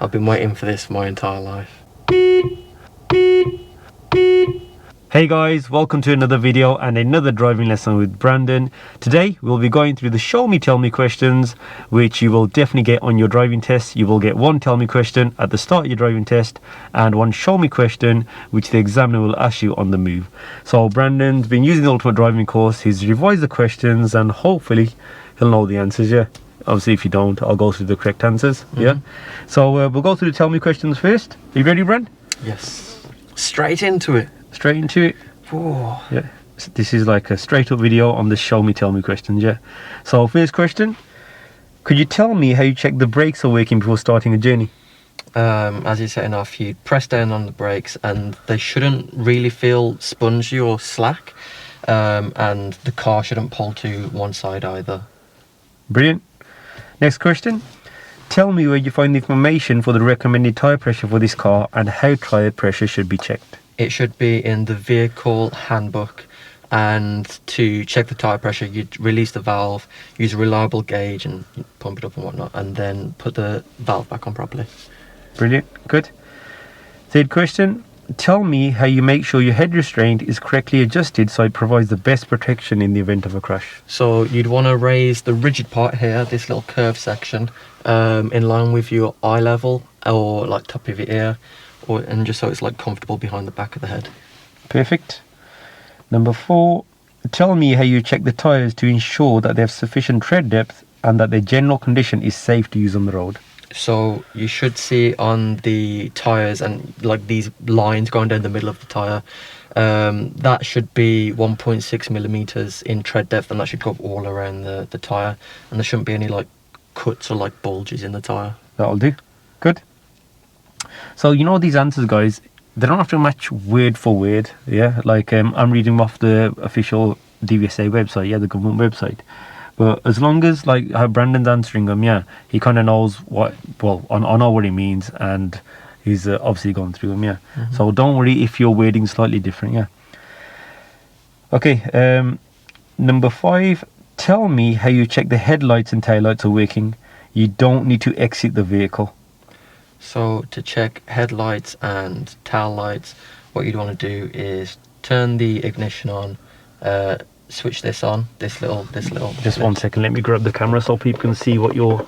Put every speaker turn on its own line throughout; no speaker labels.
I've been waiting for this my entire life.
Hey guys, welcome to another video and another driving lesson with Brandon. Today we'll be going through the show me tell me questions, which you will definitely get on your driving test. You will get one tell me question at the start of your driving test and one show me question which the examiner will ask you on the move. So Brandon's been using the Ultimate Driving course, he's revised the questions and hopefully he'll know the answers, yeah. Obviously if you don't, I'll go through the correct answers, yeah. So we'll go through the tell me questions first. Are you ready, Brand?
Yes. Straight into it.
Straight into it.
Whoa.
Yeah, this is like a straight up video on the show me tell me questions, yeah. So first question, could you tell me how you check the brakes are working before starting a journey?
As you're setting off, you press down on the brakes and they shouldn't really feel spongy or slack, and the car shouldn't pull to one side either.
Brilliant. Next question, tell me where you find the information for the recommended tyre pressure for this car and how tyre pressure should be checked.
It should be in the vehicle handbook, and to check the tyre pressure you'd release the valve, use a reliable gauge and pump it up and whatnot, and then put the valve back on properly.
Brilliant, good. Third question, tell me how you make sure your head restraint is correctly adjusted so it provides the best protection in the event of a crash.
So you'd want to raise the rigid part here, this little curved section, in line with your eye level or like top of your ear, and just so it's like comfortable behind the back of the head.
Perfect. Number 4, tell me how you check the tyres to ensure that they have sufficient tread depth and that their general condition is safe to use on the road.
So you should see on the tyres and like these lines going down the middle of the tyre, that should be 1.6 millimeters in tread depth, and that should go all around the tyre, and there shouldn't be any like cuts or like bulges in the tyre.
That'll do. Good. So you know these answers, guys, they don't have to match word for word, yeah. Like I'm reading off the official DVSA website, yeah, the government website. But as long as like how Brandon's answering them, yeah, he kind of knows what. Well, I know what he means, and he's obviously gone through them, yeah. So don't worry if your wording's slightly different, yeah. Okay. Number 5, tell me how you check the headlights and taillights are working. You don't need to exit the vehicle.
So to check headlights and tail lights, what you'd want to do is turn the ignition on, switch this on, this little.
Just 1 second, let me grab the camera so people can see what you're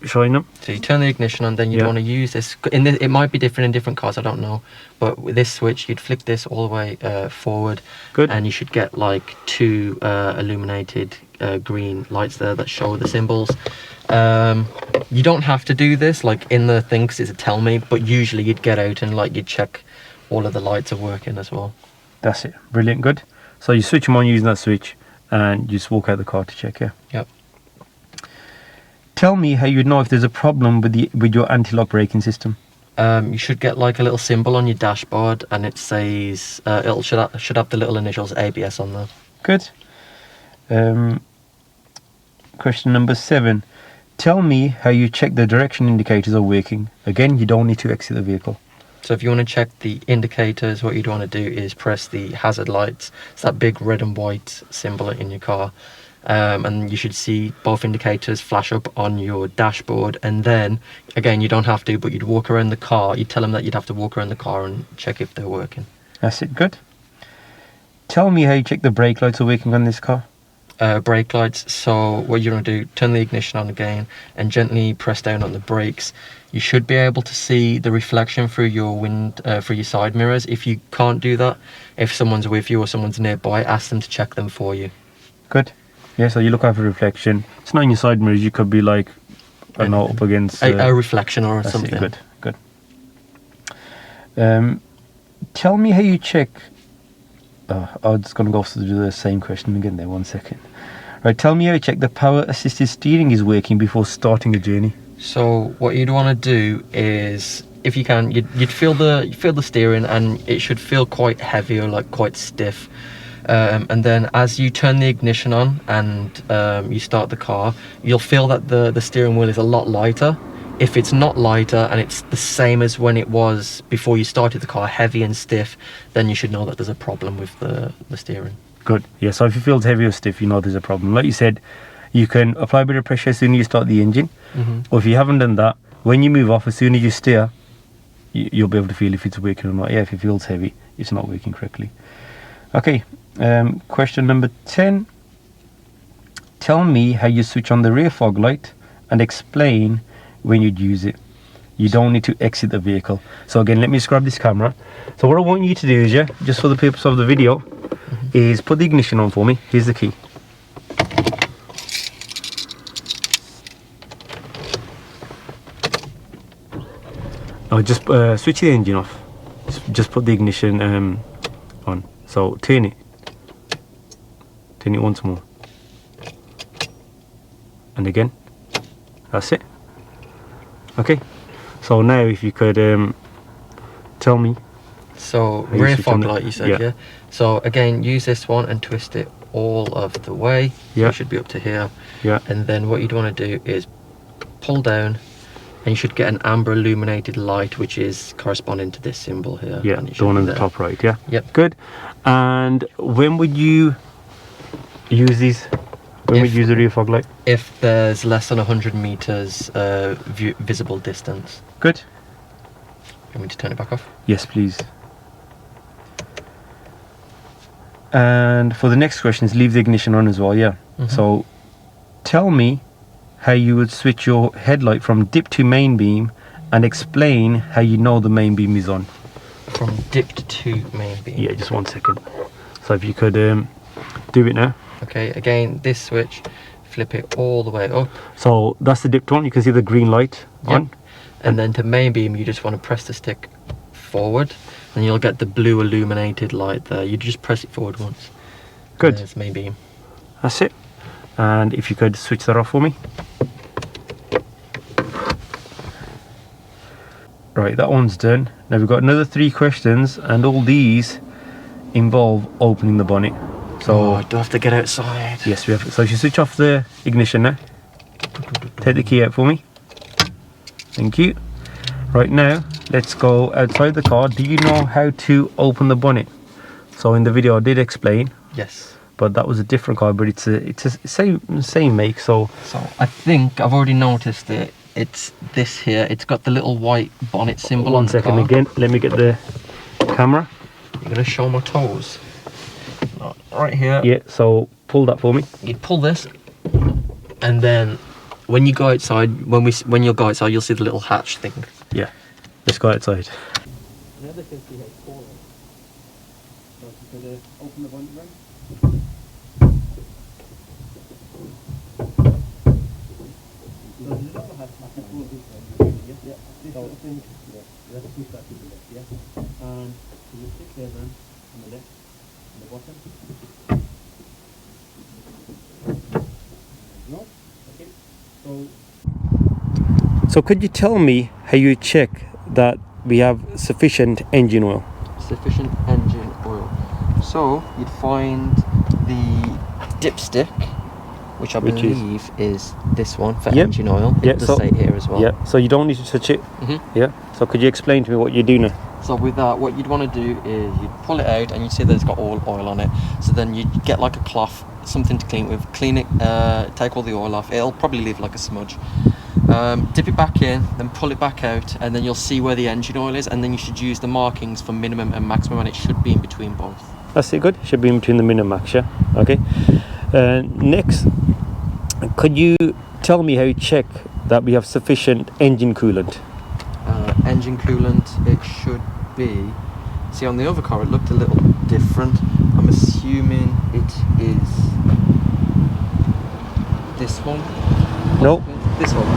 showing them.
So you turn the ignition on, then you'd want to use this. It might be different in different cars, I don't know. But with this switch, you'd flick this all the way forward.
Good.
And you should get like 2 illuminated green lights there that show the symbols. You don't have to do this like in the thing because it's a tell me, but usually you'd get out and like you'd check all of the lights are working as well.
That's it. Brilliant. Good. So you switch them on using that switch and you just walk out the car to check, yeah?
Yep.
Tell me how you'd know if there's a problem with your anti-lock braking system.
You should get like a little symbol on your dashboard and it says, it should have the little initials ABS on there.
Good. Question number 7. Tell me how you check the direction indicators are working. Again, you don't need to exit the vehicle.
So if you want to check the indicators, what you'd want to do is press the hazard lights. It's that big red and white symbol in your car. And you should see both indicators flash up on your dashboard. And then, again, you don't have to, but you'd walk around the car. You'd tell them that you'd have to walk around the car and check if they're working.
That's it. Good. Tell me how you check the brake lights are working on this car.
Brake lights, so what you're going to do, turn the ignition on again and gently press down on the brakes. You should be able to see the reflection through your through your side mirrors. If you can't do that, if someone's with you or someone's nearby, ask them to check them for you.
Good. Yeah, so you look out for reflection. It's not in your side mirrors, you could be like, I don't know, up against
a reflection or something.
It. Good. Tell me how you check. I'm just going to go through the same question again there, 1 second. Right, tell me how you check the power assisted steering is working before starting the journey.
So what you'd want to do is, if you can, you'd feel the steering, and it should feel quite heavy or like quite stiff. And then as you turn the ignition on and you start the car, you'll feel that the steering wheel is a lot lighter. If it's not lighter and it's the same as when it was before you started the car, heavy and stiff, then you should know that there's a problem with the steering.
Good. Yeah, so if it feels heavy or stiff, you know there's a problem. Like you said, you can apply a bit of pressure as soon as you start the engine. Or if you haven't done that, when you move off, as soon as you steer, you'll be able to feel if it's working or not. Yeah, if it feels heavy, it's not working correctly. Okay, question number 10. Tell me how you switch on the rear fog light and explain when you'd use it. You don't need to exit the vehicle. So again, let me just grab this camera. So what I want you to do is, yeah, just for the purpose of the video, is put the ignition on for me. Here's the key. Now just switch the engine off. Just put the ignition on. So turn it once more, and again. That's it. Okay, so now if you could tell me.
So rear fog light, you said, yeah. So again, use this one and twist it all of the way.
Yeah.
It should be up to here.
Yeah.
And then what you'd want to do is pull down, and you should get an amber illuminated light, which is corresponding to this symbol here.
Yeah, the one on the top right. Yeah.
Yep.
Good. And when would you use these? When would you use the rear fog light?
If there's less than 100 meters visible distance.
Good.
You want me to turn it back off?
Yes, please. And for the next questions, leave the ignition on as well. Yeah. So tell me how you would switch your headlight from dip to main beam, and explain how you know the main beam is on.
From dipped to main beam.
Yeah, just 1 second. So if you could do it now.
Okay, again, this switch, flip it all the way up.
So that's the dipped one. You can see the green light on.
And then to main beam, you just want to press the stick forward, and you'll get the blue illuminated light there. You just press it forward once.
Good.
There's main beam.
That's it. And if you could switch that off for me. Right, that one's done. Now we've got another 3 questions, and all these involve opening the bonnet. So
I do have to get outside.
Yes, we have. So if you switch off the ignition now, take the key out for me. Thank you. Right now, let's go outside the car. Do you know how to open the bonnet? So in the video I did explain.
Yes.
But that was a different car, but it's a same make. So
I think I've already noticed it. It's this here. It's got the little white bonnet symbol on the car.
1 second again. Let me get the camera.
You're gonna show my toes. Right here.
Yeah. So pull that for me.
You pull this, and then when you go outside, when you'll go outside, you'll see the little hatch thing.
Yeah. Let's go outside.
Now they can see how it's falling. So if you could open the bonnet ring. And so you stick there then on the left, on the bottom. No? Okay.
So could you tell me how you check that we have sufficient engine oil?
Sufficient engine oil. So you'd find the dipstick, which I believe is this one for engine oil. It does say here as well.
Yeah, so you don't need to touch it. Yeah, so could you explain to me what you do now?
So with that, what you'd want to do is you'd pull it out, and you see that it's got all oil on it. So then you'd get like a cloth, something to clean it with, clean it, take all the oil off. It'll probably leave like a smudge. Dip it back in, then pull it back out, and then you'll see where the engine oil is, and then you should use the markings for minimum and maximum, and it should be in between both.
That's it, good. Should be in between the min and max, yeah? Okay. Next, could you tell me how you check that we have sufficient engine coolant?
Engine coolant, it should be... See, on the other car it looked a little different. I'm assuming it is this one.
No.
This one.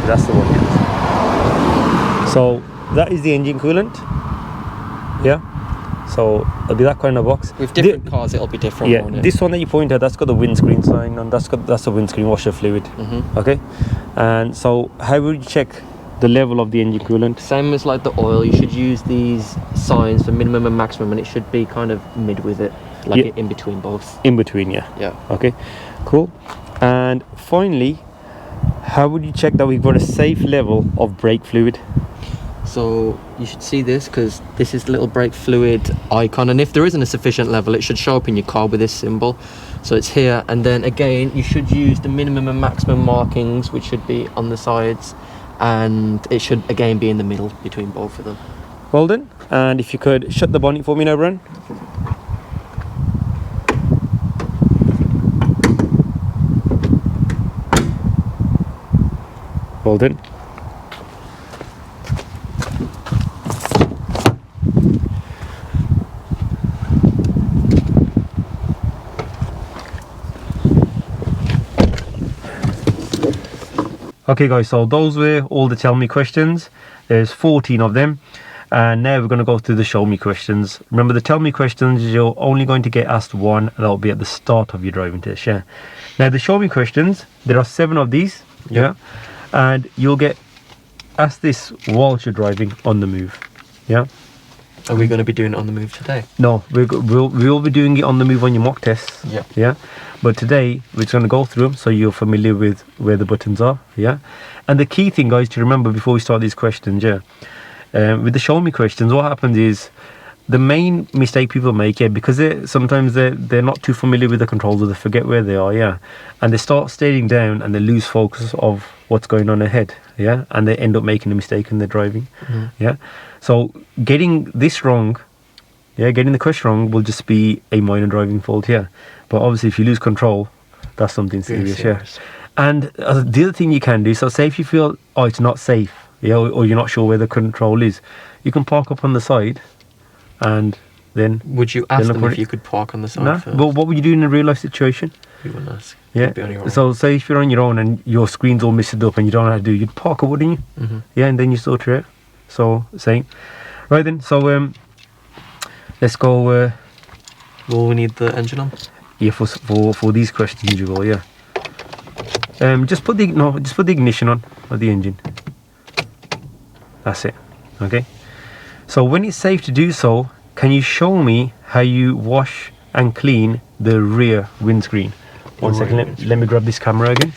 That's the one, yes. So that is the engine coolant. Yeah. So it'll be that kind of box.
With different cars, it'll be different.
Yeah.
Won't it? This
This one that you pointed, that's got the windscreen sign, and that's the windscreen washer fluid. Okay. And so how would you check the level of the engine coolant?
Same as like the oil, you should use these signs for minimum and maximum, and it should be kind of mid with it, like in between both.
In between, yeah.
Yeah.
Okay. Cool. And finally, how would you check that we've got a safe level of brake fluid?
So you should see this, because this is the little brake fluid icon, and if there isn't a sufficient level, it should show up in your car with this symbol. So it's here, and then again you should use the minimum and maximum markings, which should be on the sides, and it should again be in the middle between both of them.
Well done. And if you could shut the bonnet for me now, Bren. Well done. Okay guys, so those were all the tell me questions. There's 14 of them, and now we're going to go through the show me questions. Remember, the tell me questions, you're only going to get asked one, and that'll be at the start of your driving test. Yeah. Now the show me questions, there are 7 of these. Yeah. And you'll get asked this whilst you're driving on the move. Yeah.
Are we going to be doing it on the move today?
No, we'll be doing it on the move on your mock tests.
Yeah.
Yeah. But today we're just going to go through them so you're familiar with where the buttons are. Yeah. And the key thing, guys, to remember before we start these questions, with the show me questions, what happens is the main mistake people make, because sometimes they're not too familiar with the controls, or they forget where they are, and they start staring down and they lose focus of what's going on ahead, and they end up making a mistake in their driving. So getting this wrong, getting the question wrong will just be a minor driving fault, but obviously if you lose control, that's something serious. And the other thing you can do, so say if you feel it's not safe, or you're not sure where the control is, you can park up on the side. And then
would you ask them if you could park on the side?
No, but what would you do in a real life situation?
You wouldn't ask.
Yeah.
You'd be on your own.
So say if you're on your own and your screen's all messed up and you don't know how to do, you'd park up, wouldn't you? Yeah, and then you sort it out. So same. Right then. So let's go.
Will we need the engine on?
Yeah, for these questions you will. Yeah. Just put the ignition on of the engine. That's it. Okay. So when it's safe to do so, can you show me how you wash and clean the rear windscreen? One second, let me grab this camera again.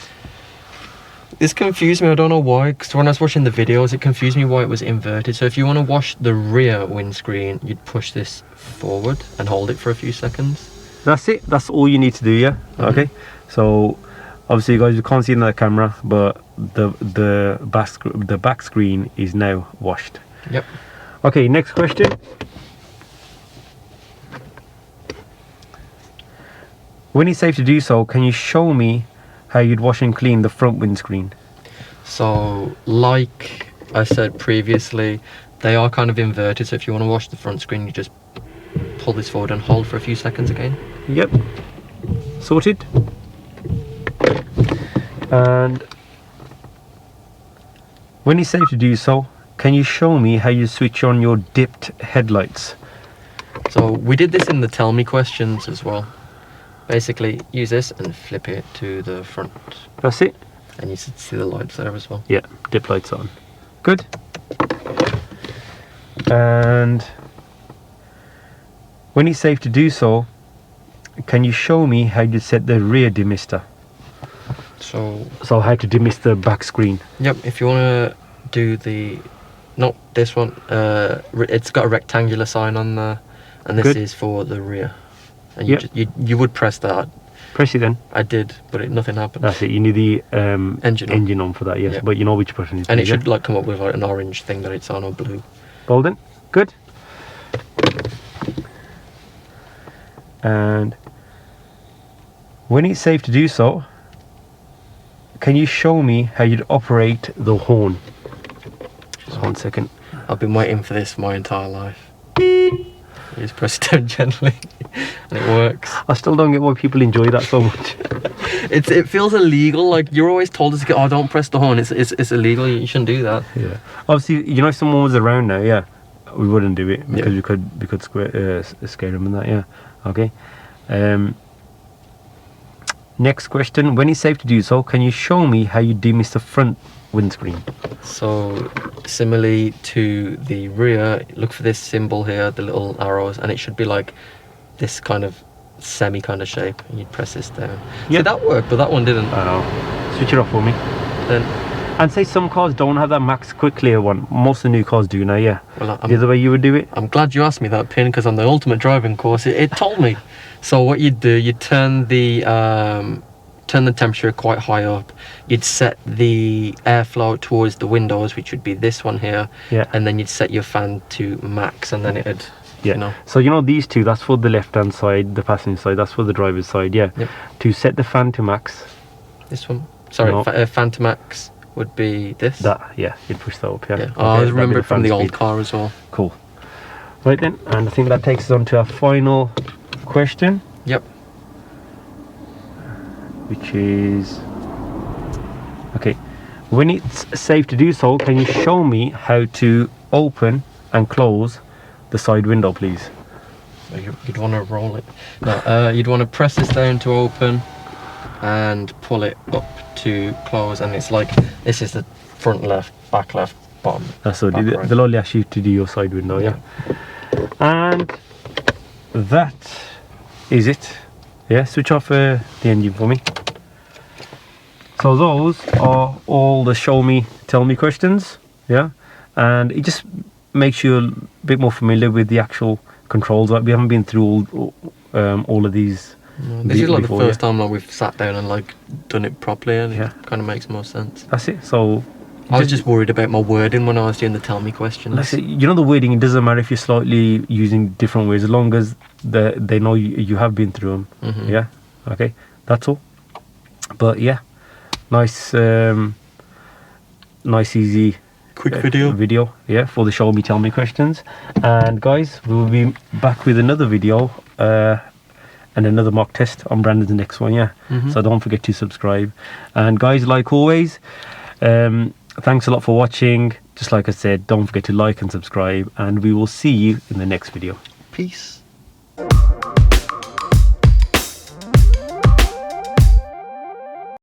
This confused me, I don't know why, because when I was watching the videos, it confused me why it was inverted. So if you want to wash the rear windscreen, you'd push this forward and hold it for a few seconds.
That's it, that's all you need to do, yeah? Okay, so obviously you guys, you can't see it in the camera, but the back screen is now washed.
Yep.
Okay, next question. When it's safe to do so, can you show me how you'd wash and clean the front windscreen?
So, like I said previously, they are kind of inverted, so if you want to wash the front screen, you just pull this forward and hold for a few seconds again.
Yep. Sorted. And when it's safe to do so, can you show me how you switch on your dipped headlights?
So we did this in the tell me questions as well. Basically, use this and flip it to the front.
That's it.
And you should see the lights there as well.
Yeah, dip lights on. Good. And when it's safe to do so, can you show me how you set the rear demister? So how to demist the back screen? Yep,
if you want to do the... Not this one. It's got a rectangular sign on there, and this is for the rear. And you would press that.
Press it then.
I did, but nothing happened.
That's it. You need the engine on for that, yes. Yep. But you know which button is.
And it should come up with like an orange thing that it's on, or blue.
Golden. Good. And when it's safe to do so, can you show me how you'd operate the horn? Just 1 second.
I've been waiting for this my entire life. You just press it down gently and it works.
I still don't get why people enjoy that so much.
It feels illegal. Like, you're always told us to go, don't press the horn. It's illegal. You shouldn't do that. Yeah.
Obviously, if someone was around now, we wouldn't do it because we could scare them and that. Yeah. Okay. Next question. When it's safe to do so, can you show me how you demist the front windscreen?
So, similarly to the rear, look for this symbol here, the little arrows, and it should be like this kind of semi kind of shape, and you'd press this down. Yeah, so that worked, but that one didn't.
I know. Switch it off for me.
Then,
and say some cars don't have that max quick clear one. Most of the new cars do now, yeah. Well, the other way you would do it?
I'm glad you asked me that, Pin, because on the ultimate driving course, it told me. So what you'd do, you'd turn the turn the temperature quite high up. You'd set the airflow towards the windows, which would be this one here.
Yeah.
And then you'd set your fan to max, and then it'd,
Yeah.
you know.
So these two, that's for the left hand side, the passenger side, that's for the driver's side. Yeah.
Yep.
To set the fan to max.
This one. Sorry,
No.
fan to max would be this.
That, yeah, you'd push that up. Yeah.
Yeah.
Okay,
I
that'd be
remember it from
fan
the old
speed.
car as well.
Cool. Right then, and I think that takes us on to our final question,
Yep.
which is, okay, when it's safe to do so, can you show me how to open and close the side window, please?
You'd want to roll it. No, you'd want to press this down to open and pull it up to close, and it's like, this is the front left, back left, bottom.
That's what
back right.
they'll only ask you to do your side window, yeah. And that is it. Yeah, switch off the engine for me. So those are all the show me, tell me questions, yeah, and it just makes you a bit more familiar with the actual controls. Like, we haven't been through all of these.
No, this is like
before,
the first time like we've sat down and like done it properly, and
Yeah.
it kind of makes more sense.
That's it. So
I was just worried about my wording when I was doing the tell me questions.
That's it. The wording, it doesn't matter if you're slightly using different words, as long as they know you have been through them.
Mhm.
Yeah. Okay. That's all. But yeah, nice, easy,
Quick video.
Yeah, for the show me, tell me questions. And guys, we will be back with another video and another mock test on Brandon's next one. Yeah.
Mhm.
So don't forget to subscribe. And guys, like always, thanks a lot for watching. Just like I said, don't forget to like and subscribe, and we will see you in the next video.
Peace.